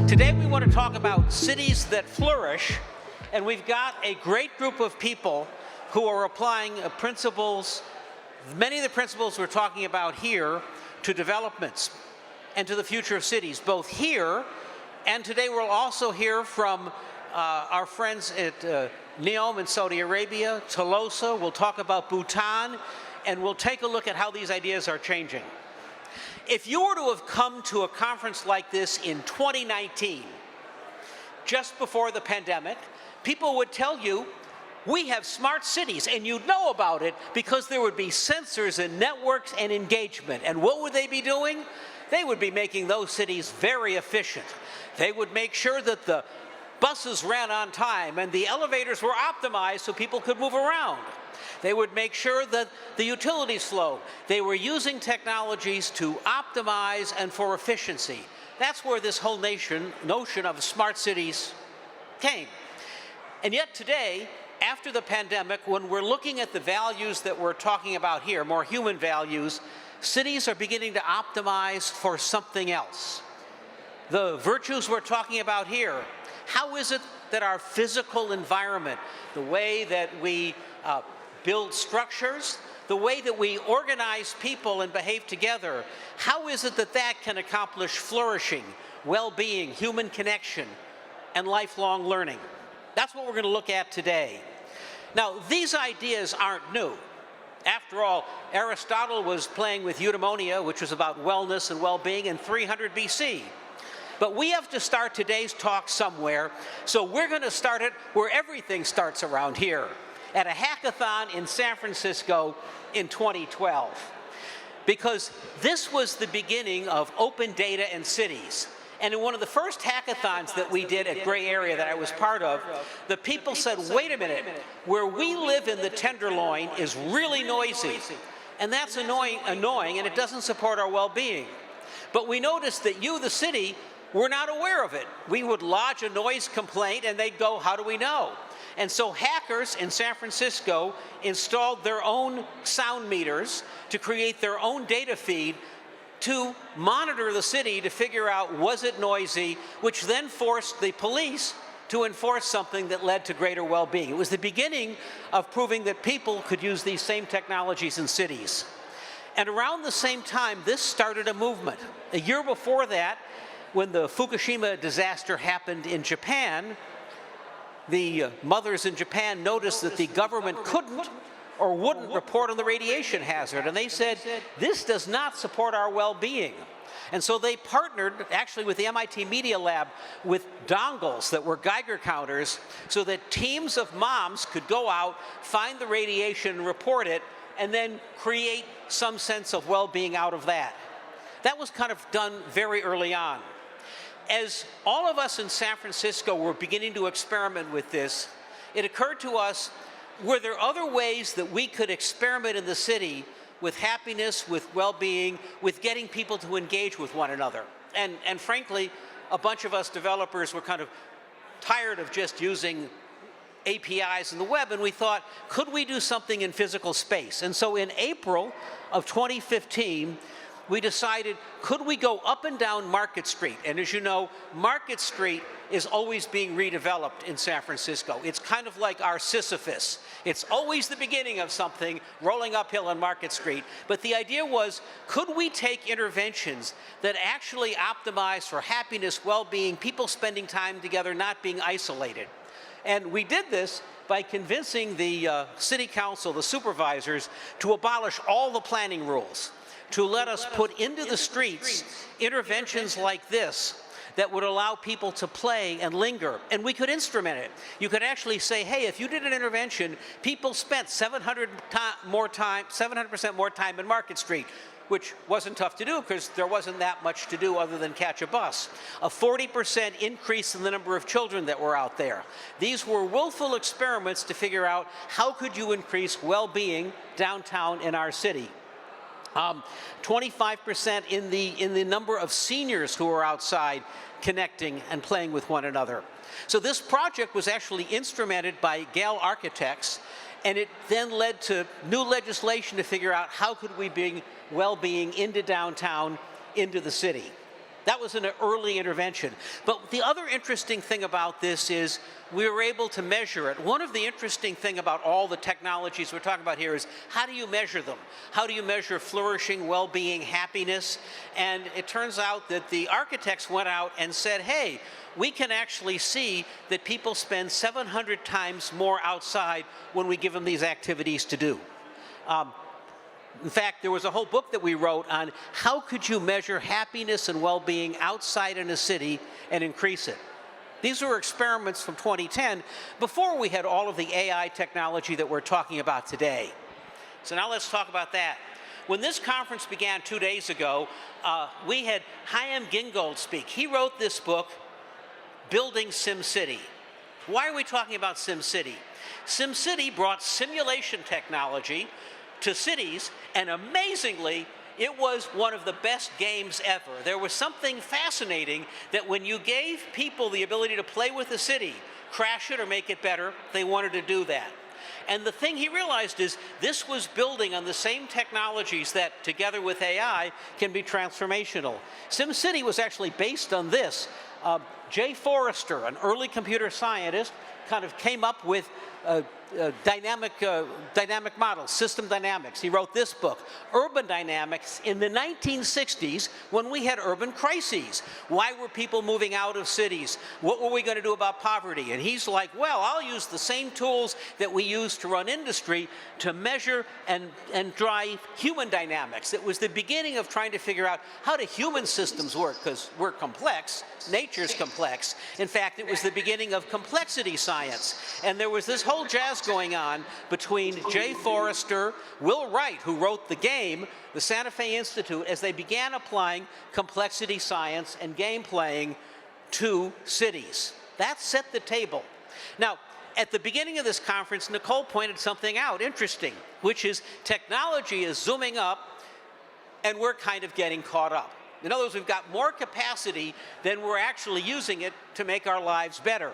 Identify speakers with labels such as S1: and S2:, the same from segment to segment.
S1: Today we want to talk about cities that flourish, and we've got a great group of people who are applying principles, many of the principles we're talking about here, to developments and to the future of cities, both here, and today we'll also hear from our friends at NEOM in Saudi Arabia, Tolosa. We'll talk about Bhutan, and we'll take a look at how these ideas are changing. If you were to have come to a conference like this in 2019, just before the pandemic, people would tell you, we have smart cities, and you'd know about it because there would be sensors and networks and engagement. And what would they be doing? They would be making those cities very efficient. They would make sure that the buses ran on time and the elevators were optimized so people could move around. They would make sure that the utilities flow. They were using technologies to optimize and for efficiency. That's where this whole notion of smart cities came. And yet today, after the pandemic, when we're looking at the values that we're talking about here, more human values, cities are beginning to optimize for something else. The virtues we're talking about here, how is it that our physical environment, the way that we build structures, the way that we organize people and behave together, how is it that that can accomplish flourishing, well-being, human connection, and lifelong learning? That's what we're going to look at today. Now, these ideas aren't new. After all, Aristotle was playing with eudaimonia, which was about wellness and well-being, in 300 BC. But we have to start today's talk somewhere, so we're going to start it where everything starts around here, at a hackathon in San Francisco in 2012. Because this was the beginning of open data and cities. And in one of the first hackathons that we did at Gray Area that I was part of, the people said, wait a minute, where we live in the Tenderloin is really noisy. And that's annoying, and it doesn't support our well-being. But we noticed that you, the city, were not aware of it. We would lodge a noise complaint and they'd go, how do we know? And so hackers in San Francisco installed their own sound meters to create their own data feed to monitor the city to figure out, was it noisy, which then forced the police to enforce something that led to greater well-being. It was the beginning of proving that people could use these same technologies in cities. And around the same time, this started a movement. A year before that, when the Fukushima disaster happened in Japan, the mothers in Japan noticed that the government couldn't or wouldn't report on the radiation hazard. And they said, this does not support our well-being. And so they partnered, actually with the MIT Media Lab, with dongles that were Geiger counters so that teams of moms could go out, find the radiation and report it, and then create some sense of well-being out of that. That was kind of done very early on. As all of us in San Francisco were beginning to experiment with this, it occurred to us, were there other ways that we could experiment in the city with happiness, with well-being, with getting people to engage with one another? And frankly, a bunch of us developers were kind of tired of just using APIs in the web, and we thought, could we do something in physical space? And so in April of 2015, we decided, could we go up and down Market Street? And as you know, Market Street is always being redeveloped in San Francisco. It's kind of like our Sisyphus. It's always the beginning of something, rolling uphill on Market Street. But the idea was, could we take interventions that actually optimize for happiness, well-being, people spending time together, not being isolated? And we did this by convincing the city council, the supervisors, to abolish all the planning rules, to let us put into the streets interventions like this that would allow people to play and linger. And we could instrument it. You could actually say, hey, if you did an intervention, people spent 700% more time in Market Street, which wasn't tough to do because there wasn't that much to do other than catch a bus. A 40% increase in the number of children that were out there. These were willful experiments to figure out how could you increase well-being downtown in our city. 25% in the number of seniors who are outside connecting and playing with one another. So this project was actually instrumented by Gale Architects, and it then led to new legislation to figure out how could we bring well-being into downtown, into the city. That was an early intervention. But the other interesting thing about this is we were able to measure it. One of the interesting thing about all the technologies we're talking about here is how do you measure them? How do you measure flourishing, well-being, happiness? And it turns out that the architects went out and said, hey, we can actually see that people spend 700 times more outside when we give them these activities to do. In fact, there was a whole book that we wrote on how could you measure happiness and well-being outside in a city and increase it. These were experiments from 2010 before we had all of the AI technology that we're talking about today. So now let's talk about that. When this conference began 2 days ago, we had Chaim Gingold speak. He wrote this book, Building SimCity. Why are we talking about SimCity? SimCity brought simulation technology to cities, and amazingly, it was one of the best games ever. There was something fascinating that when you gave people the ability to play with the city, crash it or make it better, they wanted to do that. And the thing he realized is this was building on the same technologies that, together with AI, can be transformational. SimCity was actually based on this. Jay Forrester, an early computer scientist, kind of came up with dynamic models, system dynamics. He wrote this book, Urban Dynamics, in the 1960s when we had urban crises. Why were people moving out of cities? What were we going to do about poverty? And he's like, well, I'll use the same tools that we use to run industry to measure and drive human dynamics. It was the beginning of trying to figure out how do human systems work, because we're complex, nature's complex. In fact, it was the beginning of complexity science. And there was this whole jazz going on between Jay Forrester, Will Wright, who wrote the game, the Santa Fe Institute, as they began applying complexity science and game playing to cities. That set the table. Now, at the beginning of this conference, Nicole pointed something out interesting, which is technology is zooming up and we're kind of getting caught up. In other words, we've got more capacity than we're actually using it to make our lives better.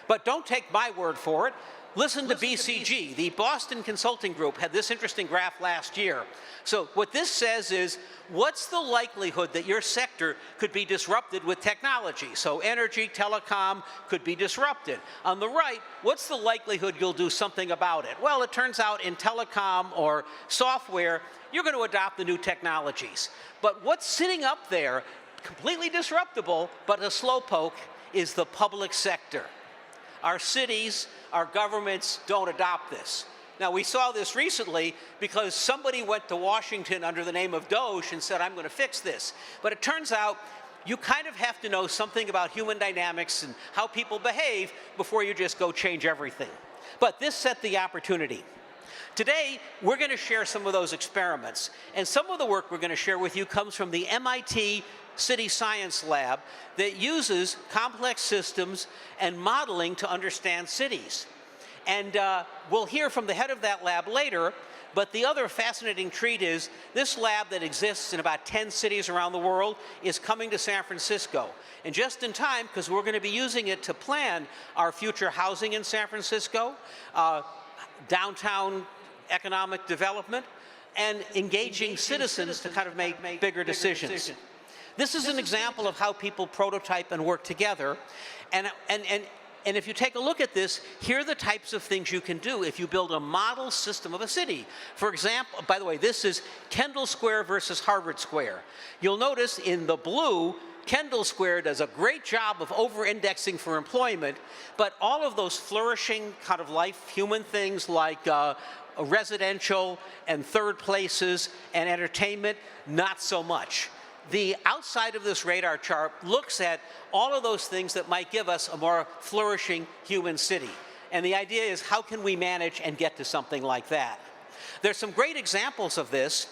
S1: But don't take my word for it. Listen to BCG. The Boston Consulting Group had this interesting graph last year. So what this says is, what's the likelihood that your sector could be disrupted with technology? So energy, telecom could be disrupted. On the right, what's the likelihood you'll do something about it? Well, it turns out in telecom or software, you're going to adopt the new technologies. But what's sitting up there, completely disruptible, but a slowpoke, is the public sector. Our cities, our governments don't adopt this. Now, we saw this recently because somebody went to Washington under the name of Doge and said, I'm going to fix this. But it turns out you kind of have to know something about human dynamics and how people behave before you just go change everything. But this set the opportunity. Today, we're going to share some of those experiments. And some of the work we're going to share with you comes from the MIT City Science Lab that uses complex systems and modeling to understand cities. And we'll hear from the head of that lab later, but the other fascinating treat is this lab that exists in about 10 cities around the world is coming to San Francisco. And just in time, because we're going to be using it to plan our future housing in San Francisco, downtown economic development, and engaging citizens to kind of make bigger decisions. This is an example of how people prototype and work together. And if you take a look at this, here are the types of things you can do if you build a model system of a city. For example, by the way, this is Kendall Square versus Harvard Square. You'll notice in the blue, Kendall Square does a great job of over-indexing for employment, but all of those flourishing kind of life, human things like residential and third places and entertainment, not so much. The outside of this radar chart looks at all of those things that might give us a more flourishing human city. And the idea is, how can we manage and get to something like that? There's some great examples of this.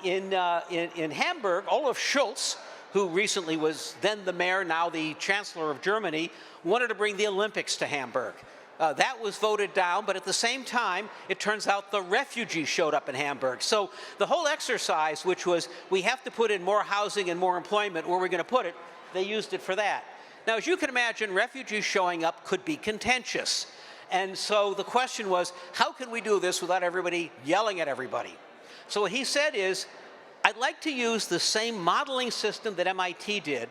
S1: In Hamburg, Olaf Scholz, who recently was then the mayor, now the chancellor of Germany, wanted to bring the Olympics to Hamburg. That was voted down, but at the same time, it turns out the refugees showed up in Hamburg. So the whole exercise, which was we have to put in more housing and more employment, where we're going to put it, they used it for that. Now, as you can imagine, refugees showing up could be contentious. And so the question was, how can we do this without everybody yelling at everybody? So what he said is, I'd like to use the same modeling system that MIT did,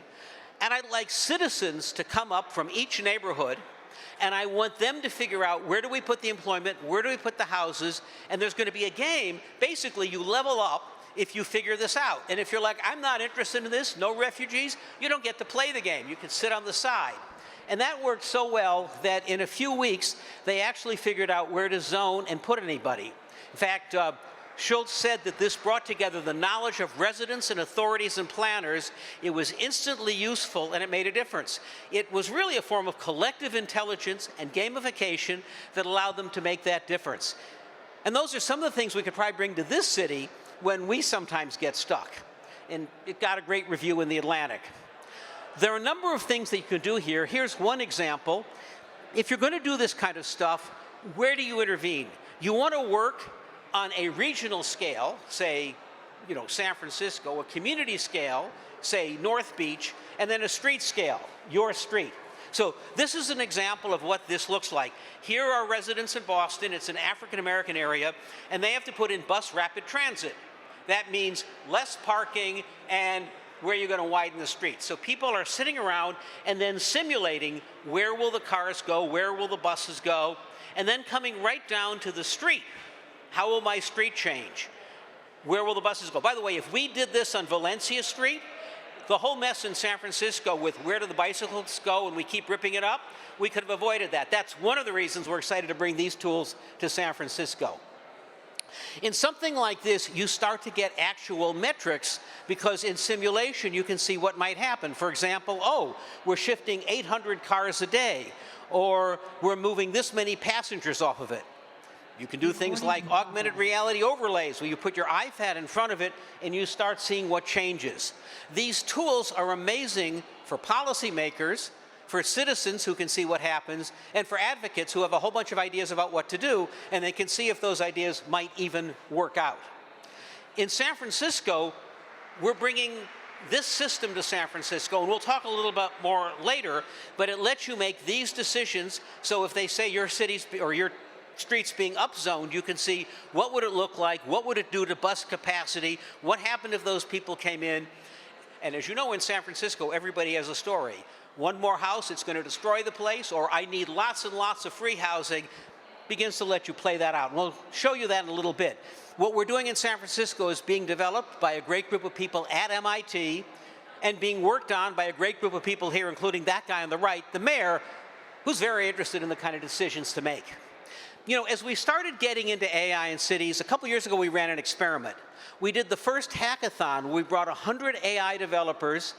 S1: and I'd like citizens to come up from each neighborhood, and I want them to figure out where do we put the employment, where do we put the houses, and there's going to be a game. Basically, you level up if you figure this out. And if you're like, I'm not interested in this, no refugees, you don't get to play the game. You can sit on the side. And that worked so well that in a few weeks, they actually figured out where to zone and put anybody. In fact, Schultz said that this brought together the knowledge of residents and authorities and planners. It was instantly useful, and it made a difference. It was really a form of collective intelligence and gamification that allowed them to make that difference. And those are some of the things we could probably bring to this city when we sometimes get stuck. And it got a great review in the Atlantic. There are a number of things that you can do here. Here's one example. If you're going to do this kind of stuff, where do you intervene? You want to work on a regional scale, say, San Francisco, a community scale, say North Beach, and then a street scale, your street. So this is an example of what this looks like. Here are residents in Boston. It's an African-American area, and they have to put in bus rapid transit. That means less parking and where you're going to widen the street. So people are sitting around and then simulating where will the cars go, where will the buses go, and then coming right down to the street. How will my street change? Where will the buses go? By the way, if we did this on Valencia Street, the whole mess in San Francisco with where do the bicycles go and we keep ripping it up, we could have avoided that. That's one of the reasons we're excited to bring these tools to San Francisco. In something like this, you start to get actual metrics because in simulation you can see what might happen. For example, we're shifting 800 cars a day, or we're moving this many passengers off of it. You can do things like augmented reality overlays where you put your iPad in front of it and you start seeing what changes. These tools are amazing for policymakers, for citizens who can see what happens, and for advocates who have a whole bunch of ideas about what to do, and they can see if those ideas might even work out. In San Francisco, we're bringing this system to San Francisco, and we'll talk a little bit more later, but it lets you make these decisions. So if they say your city's or your streets being upzoned, you can see what would it look like, what would it do to bus capacity, what happened if those people came in. And as you know, in San Francisco, everybody has a story. One more house, it's going to destroy the place, or I need lots and lots of free housing, begins to let you play that out. And we'll show you that in a little bit. What we're doing in San Francisco is being developed by a great group of people at MIT and being worked on by a great group of people here, including that guy on the right, the mayor, who's very interested in the kind of decisions to make. As we started getting into AI in cities, a couple years ago we ran an experiment. We did the first hackathon. We brought 100 AI developers,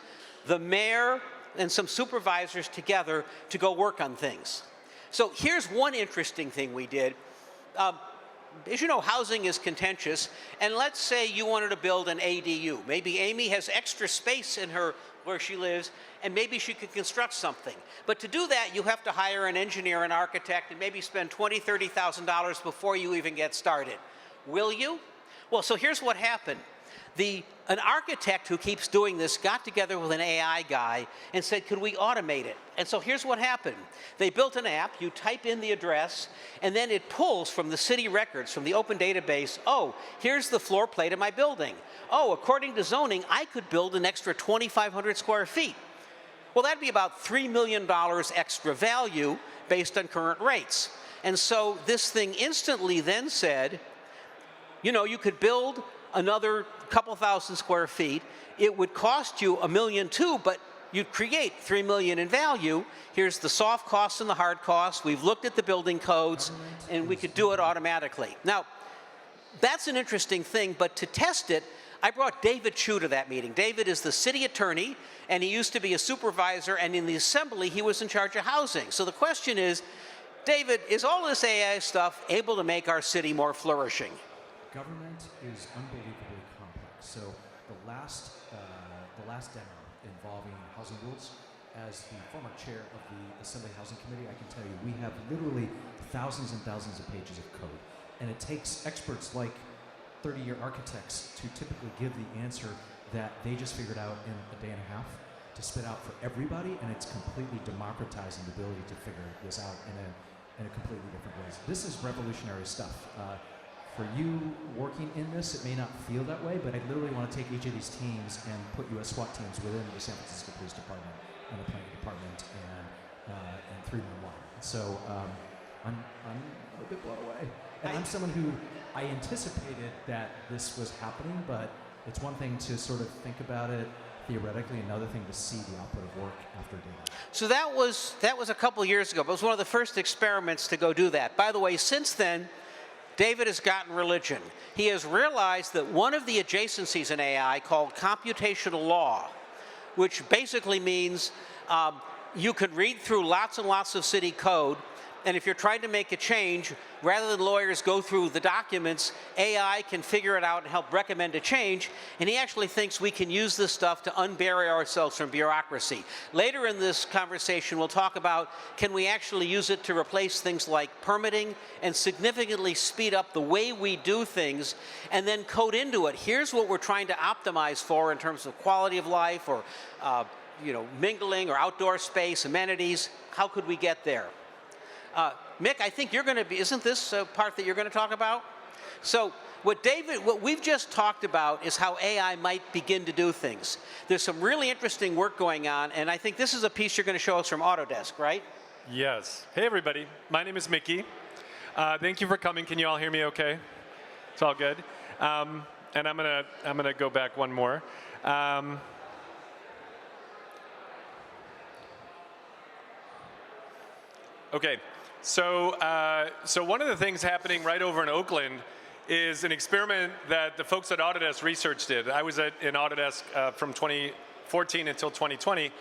S1: the mayor, and some supervisors together to go work on things. So here's one interesting thing we did. As you know, housing is contentious, and let's say you wanted to build an ADU. Maybe Amy has extra space in where she lives, and maybe she could construct something. But to do that, you have to hire an engineer, an architect, and maybe spend $20,000, $30,000 before you even get started. Will you? Well, so here's what happened. An architect who keeps doing this got together with an AI guy and said, could we automate it? And so here's what happened. They built an app, you type in the address, and then it pulls from the city records, from the open database, here's the floor plate of my building. According to zoning, I could build an extra 2,500 square feet. Well, that'd be about $3 million extra value based on current rates. And so this thing instantly then said, you could build another couple thousand square feet. It would cost you $1.2 million, but you'd create $3 million in value. Here's the soft costs and the hard costs. We've looked at the building codes, and we could do it automatically. Now, that's an interesting thing, but to test it, I brought David Chu to that meeting. David is the city attorney, and he used to be a supervisor, and in the assembly, he was in charge of housing. So the question is, David, is all this AI stuff able to make our city more flourishing?
S2: Government is unbelievably complex. So the last demo involving housing rules, as the former chair of the Assembly Housing Committee, I can tell you we have literally thousands and thousands of pages of code. And it takes experts like 30-year architects to typically give the answer that they just figured out in a day and a half to spit out for everybody, and it's completely democratizing the ability to figure this out in a completely different way. This is revolutionary stuff. for you working in this, it may not feel that way, but I literally want to take each of these teams and put you as SWAT teams within the San Francisco Police Department and the Planning Department and 311. So I'm a bit blown away. And I'm someone who, I anticipated that this was happening, but it's one thing to sort of think about it theoretically, another thing to see the output of work after data.
S1: So that was a couple years ago, but it was one of the first experiments to go do that. By the way, since then, David has gotten religion. He has realized that one of the adjacencies in AI called computational law, which basically means you could read through lots and lots of city code, and if you're trying to make a change, rather than lawyers go through the documents, AI can figure it out and help recommend a change, and he actually thinks we can use this stuff to unbury ourselves from bureaucracy. Later in this conversation, we'll talk about, can we actually use it to replace things like permitting and significantly speed up the way we do things, and then code into it. Here's what we're trying to optimize for in terms of quality of life or mingling or outdoor space, amenities. How could we get there? Mick, I think you're going to be, isn't this a part that you're going to talk about? So what we've just talked about is how AI might begin to do things. There's some really interesting work going on, and I think this is a piece you're going to show us from Autodesk, right?
S3: Yes. Hey, everybody. My name is Mickey. Thank you for coming. Can you all hear me okay? It's all good. And I'm gonna go back one more. Okay. So one of the things happening right over in Oakland is an experiment that the folks at Autodesk Research did. I was in Autodesk from 2014 until 2020,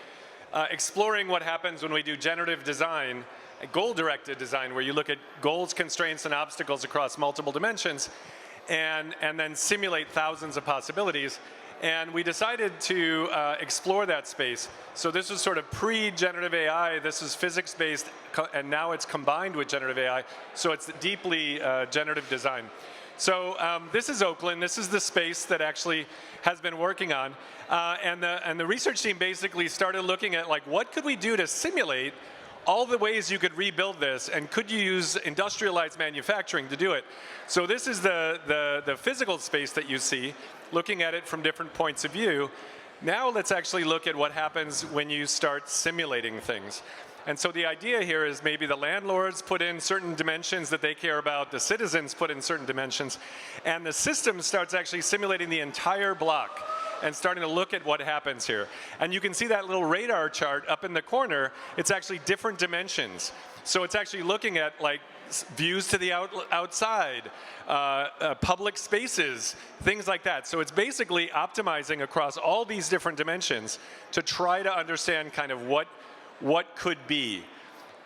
S3: exploring what happens when we do generative design, goal-directed design, where you look at goals, constraints, and obstacles across multiple dimensions, and then simulate thousands of possibilities. And we decided to explore that space. So this was sort of pre-generative AI. This is physics-based, and now it's combined with generative AI. So it's deeply generative design. So this is Oakland. This is the space that actually has been working on. And the research team basically started looking at, like, what could we do to simulate all the ways you could rebuild this, and could you use industrialized manufacturing to do it? So this is the physical space that you see, looking at it from different points of view. Now let's actually look at what happens when you start simulating things. And so the idea here is maybe the landlords put in certain dimensions that they care about, the citizens put in certain dimensions, and the system starts actually simulating the entire block and starting to look at what happens here. And you can see that little radar chart up in the corner. It's actually different dimensions. So it's actually looking at, like, views to the outside, public spaces, things like that. So it's basically optimizing across all these different dimensions to try to understand kind of what could be.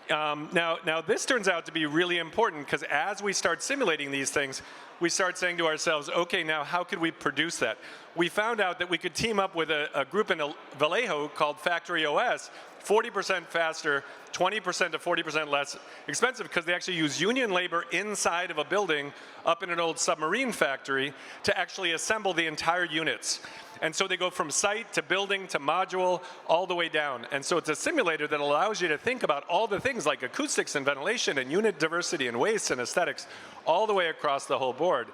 S3: Now this turns out to be really important, because as we start simulating these things, we start saying to ourselves, okay, now how could we produce that? We found out that we could team up with a group in Vallejo called Factory OS, 40% faster, 20% to 40% less expensive, because they actually use union labor inside of a building up in an old submarine factory to actually assemble the entire units. And so they go from site to building to module all the way down. And so it's a simulator that allows you to think about all the things like acoustics and ventilation and unit diversity and waste and aesthetics all the way across the whole board.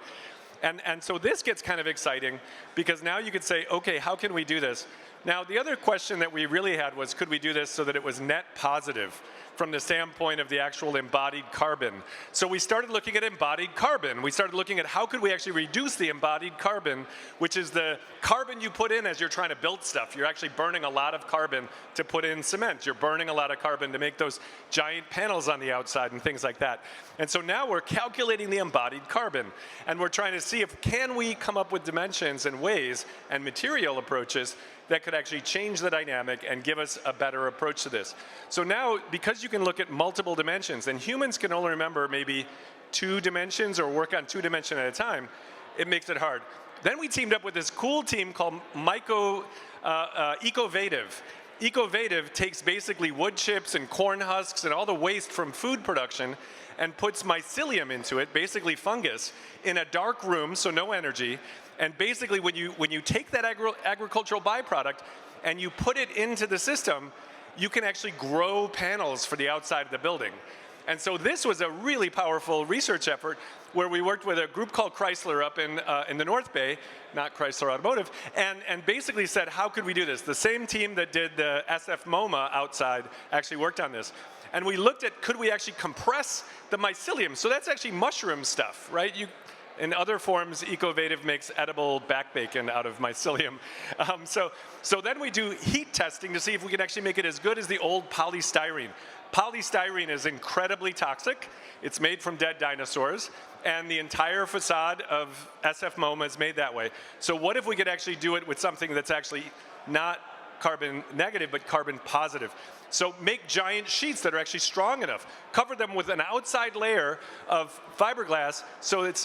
S3: And so this gets kind of exciting, because now you could say, okay, how can we do this? Now, the other question that we really had was, could we do this so that it was net positive from the standpoint of the actual embodied carbon? So we started looking at embodied carbon. We started looking at how could we actually reduce the embodied carbon, which is the carbon you put in as you're trying to build stuff. You're actually burning a lot of carbon to put in cement. You're burning a lot of carbon to make those giant panels on the outside and things like that. And so now we're calculating the embodied carbon, and we're trying to see if can we come up with dimensions and ways and material approaches that could actually change the dynamic and give us a better approach to this. So now, because you can look at multiple dimensions, and humans can only remember maybe 2 dimensions or work on 2 dimensions at a time, it makes it hard. Then we teamed up with this cool team called Ecovative. Ecovative takes basically wood chips and corn husks and all the waste from food production and puts mycelium into it, basically fungus, in a dark room, so no energy. And basically, when you take that agricultural byproduct and you put it into the system, you can actually grow panels for the outside of the building. And so this was a really powerful research effort where we worked with a group called Chrysler up in the North Bay, not Chrysler Automotive, and basically said, how could we do this? The same team that did the SF MoMA outside actually worked on this. And we looked at, could we actually compress the mycelium? So that's actually mushroom stuff, right? In other forms, Ecovative makes edible back bacon out of mycelium. So then we do heat testing to see if we can actually make it as good as the old polystyrene. Polystyrene is incredibly toxic. It's made from dead dinosaurs, and the entire facade of SF MoMA is made that way. So what if we could actually do it with something that's actually not carbon negative, but carbon positive? So make giant sheets that are actually strong enough. Cover them with an outside layer of fiberglass,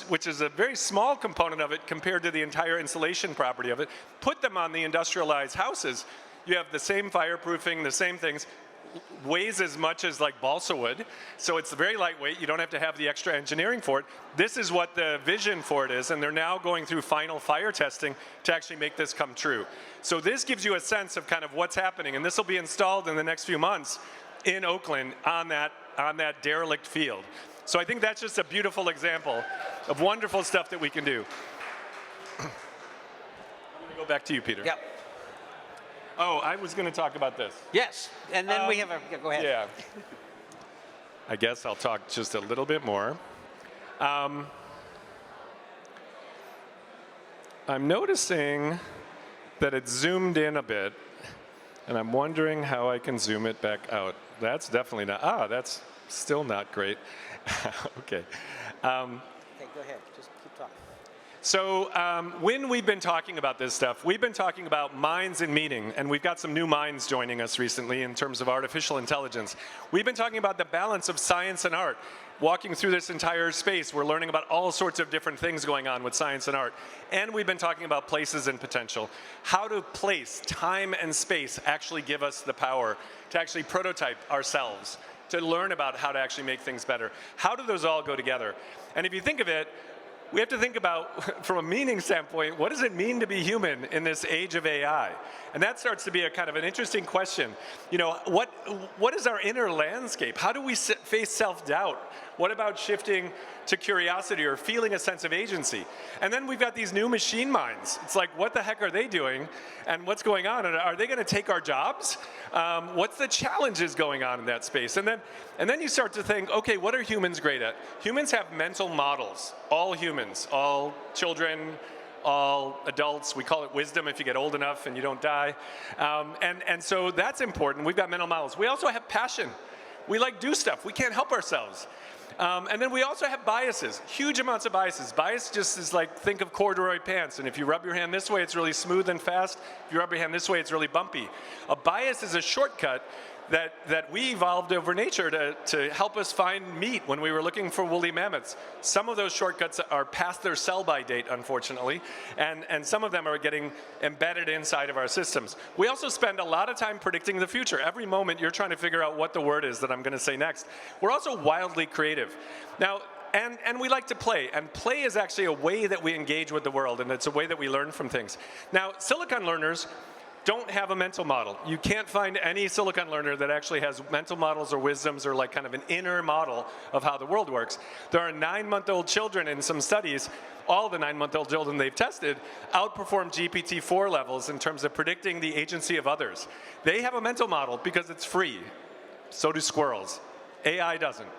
S3: which is a very small component of it compared to the entire insulation property of it. Put them on the industrialized houses. You have the same fireproofing, the same things. Weighs as much as like balsa wood, so it's very lightweight. You don't have to have the extra engineering for it. This is what the vision for it is, and they're now going through final fire testing to actually make this come true. So this gives you a sense of kind of what's happening, and this will be installed in the next few months in Oakland on that derelict field. So I think that's just a beautiful example of wonderful stuff that we can do. I'm going to go back to you, Peter.
S1: Yep.
S3: Oh, I was going to talk about this.
S1: Yes, and then we have go ahead.
S3: Yeah. I guess I'll talk just a little bit more. I'm noticing that it's zoomed in a bit, and I'm wondering how I can zoom it back out. That's definitely not, that's still not great. Okay.
S1: Okay, go ahead, just keep talking.
S3: So when we've been talking about this stuff, we've been talking about minds and meaning, and we've got some new minds joining us recently in terms of artificial intelligence. We've been talking about the balance of science and art. Walking through this entire space, we're learning about all sorts of different things going on with science and art. And we've been talking about places and potential. How do place, time, and space actually give us the power to actually prototype ourselves, to learn about how to actually make things better? How do those all go together? And if you think of it, we have to think about, from a meaning standpoint, what does it mean to be human in this age of AI? And that starts to be a kind of an interesting question. You know, what is our inner landscape? How do we face self-doubt? What about shifting to curiosity or feeling a sense of agency? And then we've got these new machine minds. It's like, what the heck are they doing? And what's going on? And are they going to take our jobs? What's the challenges going on in that space? And then you start to think, okay, what are humans great at? Humans have mental models. All humans, all children, all adults. We call it wisdom if you get old enough and you don't die. And so that's important. We've got mental models. We also have passion. We like do stuff. We can't help ourselves. And then we also have biases, huge amounts of biases. Bias just is like, think of corduroy pants, and if you rub your hand this way, it's really smooth and fast. If you rub your hand this way, it's really bumpy. A bias is a shortcut that we evolved over nature to help us find meat when we were looking for woolly mammoths. Some of those shortcuts are past their sell-by date, unfortunately, and some of them are getting embedded inside of our systems. We also spend a lot of time predicting the future. Every moment you're trying to figure out what the word is that I'm going to say next. We're also wildly creative. Now, and we like to play, and play is actually a way that we engage with the world, and it's a way that we learn from things. Now, Silicon learners don't have a mental model. You can't find any Silicon learner that actually has mental models or wisdoms or like kind of an inner model of how the world works. There are 9-month-old children in some studies, all the 9-month-old children they've tested outperform GPT-4 levels in terms of predicting the agency of others. They have a mental model because it's free. So do squirrels. AI doesn't.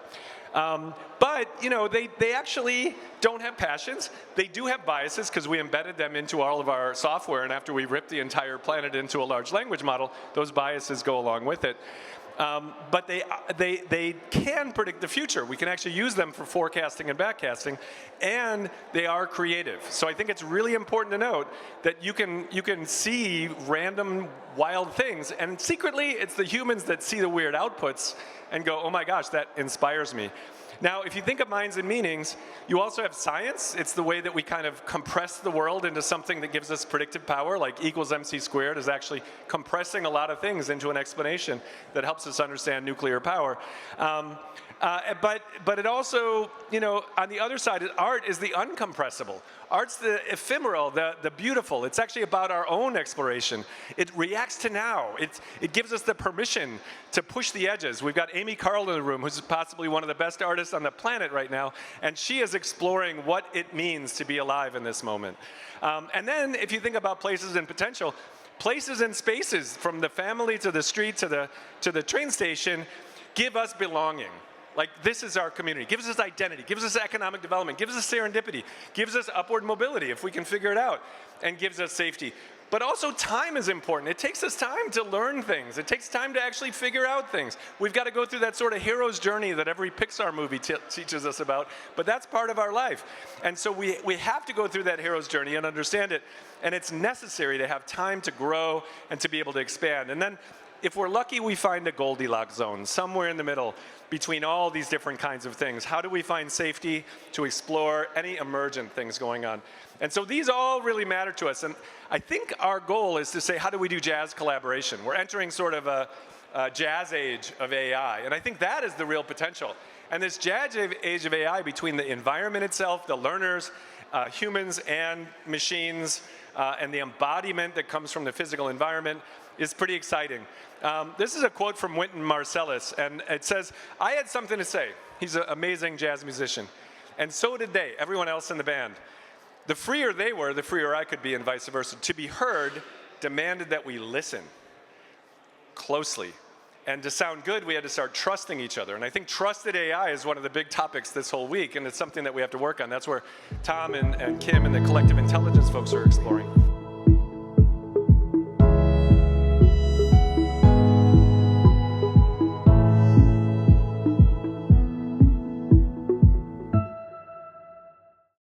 S3: But, you know, they actually don't have passions. They do have biases because we embedded them into all of our software, and after we ripped the entire planet into a large language model, those biases go along with it. But they can predict the future. We can actually use them for forecasting and backcasting, and they are creative. So I think it's really important to note that you can see random wild things, and secretly it's the humans that see the weird outputs and go, oh my gosh, that inspires me. Now, if you think of minds and meanings, you also have science. It's the way that we kind of compress the world into something that gives us predictive power, like equals MC squared is actually compressing a lot of things into an explanation that helps us understand nuclear power. But it also, you know, on the other side, art is the uncompressible. Art's the ephemeral, the beautiful. It's actually about our own exploration. It reacts to now. It gives us the permission to push the edges. We've got Amy Carl in the room, who's possibly one of the best artists on the planet right now, and she is exploring what it means to be alive in this moment. And then if you think about places and potential, places and spaces, from the family to the street to the train station, give us belonging. Like, this is our community. Gives us identity, gives us economic development, gives us serendipity, gives us upward mobility if we can figure it out, and gives us safety. But also time is important. It takes us time to learn things. It takes time to actually figure out things. We've got to go through that sort of hero's journey that every Pixar movie teaches us about, but that's part of our life. And so we have to go through that hero's journey and understand it, and it's necessary to have time to grow and to be able to expand. And then, if we're lucky, we find a Goldilocks zone, somewhere in the middle between all these different kinds of things. How do we find safety to explore any emergent things going on? And so these all really matter to us. And I think our goal is to say, how do we do jazz collaboration? We're entering sort of a jazz age of AI. And I think that is the real potential. And this jazz age of AI, between the environment itself, the learners, humans and machines, and the embodiment that comes from the physical environment, is pretty exciting. This is a quote from Wynton Marsalis, and it says, "I had something to say." He's an amazing jazz musician. "And so did they, everyone else in the band. The freer they were, the freer I could be, and vice versa. To be heard demanded that we listen closely. And to sound good, we had to start trusting each other." And I think trusted AI is one of the big topics this whole week, and it's something that we have to work on. That's where Tom and Kim and the collective intelligence folks are exploring.